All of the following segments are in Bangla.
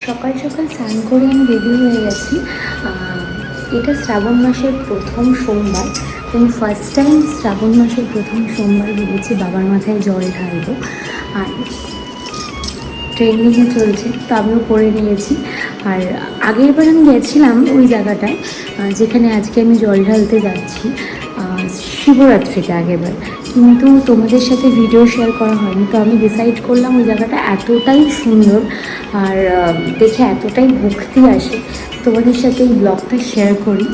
সকাল সকাল স্নান করে আমি রেডি হয়ে গেছি। এটা শ্রাবণ মাসের প্রথম সোমবার। আমি ফার্স্ট টাইম শ্রাবণ মাসের প্রথম সোমবার ভেবেছি বাবার মাথায় জল ঢালবো। আর ট্রেন্ডিংয়ে চলছে, তো আমিও করে নিয়েছি। আর আগেরবার আমি গেছিলাম ওই জায়গাটায় যেখানে আজকে আমি জল ঢালতে যাচ্ছি, শিবরাত্রিতে আগেরবার, কিন্তু তোমাদের সাথে ভিডিও শেয়ার করা হয়নি। তো আমি ডিসাইড করলাম ওই জায়গাটা এতটাই সুন্দর আর দেখে এতটাই ভক্তি আসে, তোমাদের সাথে এই ব্লগটা শেয়ার করি,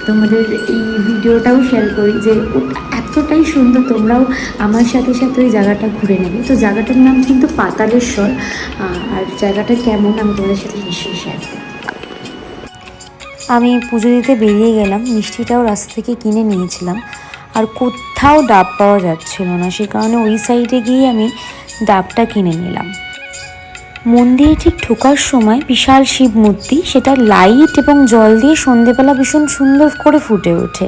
তোমাদের এই ভিডিওটাও শেয়ার করি যে এতটাই সুন্দর, তোমরাও আমার সাথে সাথে ওই জায়গাটা ঘুরে নেবে। তো জায়গাটার নাম কিন্তু পাতালেশ্বর। আর জায়গাটা কেমন আমি তোমাদের সাথে নিশ্চয়ই শেয়ার করি। আমি পুজো দিতে বেরিয়ে গেলাম, মিষ্টিটাও রাস্তা থেকে কিনে নিয়েছিলাম। আর কোথাও ডাব পাওয়া যাচ্ছিল না, সে কারণে ওই সাইডে গিয়ে আমি ডাবটা কিনে নিলাম। মন্দিরে ঠিক ঢোকার সময় বিশাল শিব মূর্তি, সেটা লাইট এবং জল দিয়ে সন্ধেবেলা ভীষণ সুন্দর করে ফুটে ওঠে।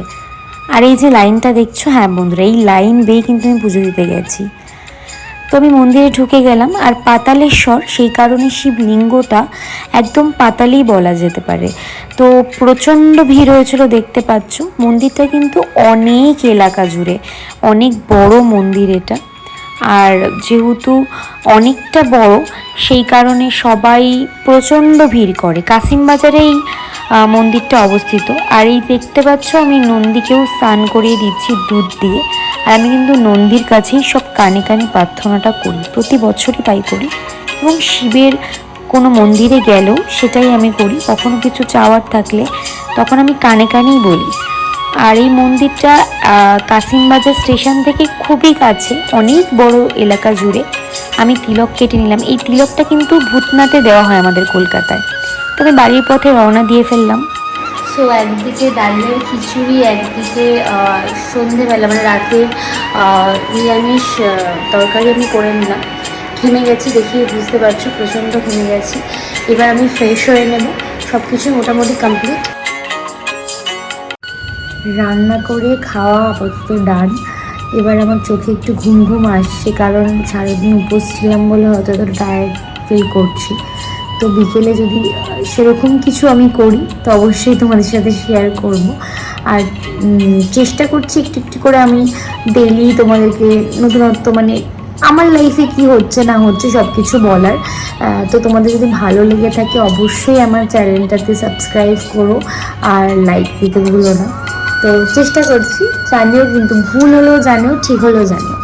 আর এই যে লাইনটা দেখছো, হ্যাঁ বন্ধুরা, এই লাইন বেয়ে কিন্তু আমি পুজো দিতে গেছি। তো আমি মন্দিরে ঢুকে গেলাম। আর পাতালেশ্বর, সেই কারণে শিবলিঙ্গটা একদম পাতালেই বলা যেতে পারে। তো প্রচণ্ড ভিড় হয়েছিল, দেখতে পাচ্ছ। মন্দিরটা কিন্তু অনেক এলাকা জুড়ে, অনেক বড় মন্দির এটা। আর যেহেতু অনেকটা বড়, সেই কারণে সবাই প্রচণ্ড ভিড় করে। কাশিমবাজারেই মন্দিরটা অবস্থিত। আর এই দেখতে পাচ্ছ, আমি নন্দীকেও স্নান করিয়ে দিচ্ছি দুধ দিয়ে। আর আমি কিন্তু নন্দীর কাছেই সব কানে কানে প্রার্থনাটা করি, প্রতি বছরই তাই করি। এবং শিবের কোনো মন্দিরে গেলেও সেটাই আমি করি, কখনো কিছু চাওয়ার থাকলে তখন আমি কানে কানেই বলি। আর এই মন্দিরটা কাশিমবাজার স্টেশন থেকে খুবই কাছে, অনেক বড় এলাকা জুড়ে। আমি তিলক কেটে নিলাম। এই তিলকটা কিন্তু ভূতনাথে দেওয়া হয় আমাদের কলকাতায়। তবে বাড়ির পথে রওনা দিয়ে ফেললাম। সো একদিকে ডালিয়ার খিচুড়ি, একদিকে সন্ধেবেলা মানে রাতে নিরামিষ তরকারি আমি করে নিলাম। ঘেমে গেছি, দেখি বুঝতে পারছো, প্রচণ্ড ঘেমে গেছি। এবার আমি ফ্রেশ হয়ে নেব। সব কিছু মোটামুটি কমপ্লিট। রান্না করে খাওয়া আপাতত ডান। এবার আমার চোখে একটু ঘুম ঘুম আসছে, কারণ সারাদিন উপোস ছিলাম বলে হয়তো এত টায়ার্ড ফিল করছি। তো বিকেলে যদি সেরকম কিছু আমি করি তো অবশ্যই তোমাদের সাথে শেয়ার করব। আর চেষ্টা করছি একটু একটু করে আমি ডেইলি তোমাদেরকে নতুনত্ব, মানে আমার লাইফে কি হচ্ছে না হচ্ছে সব কিছু বলার। তো তোমাদের যদি ভালো লেগে থাকে অবশ্যই আমার চ্যানেলটাতে সাবস্ক্রাইব করো আর লাইক দিতে ভুলো না। তো চেষ্টা করছি, জানিও কিন্তু, ভুল হলেও জানিও, ঠিক হলেও জানিও।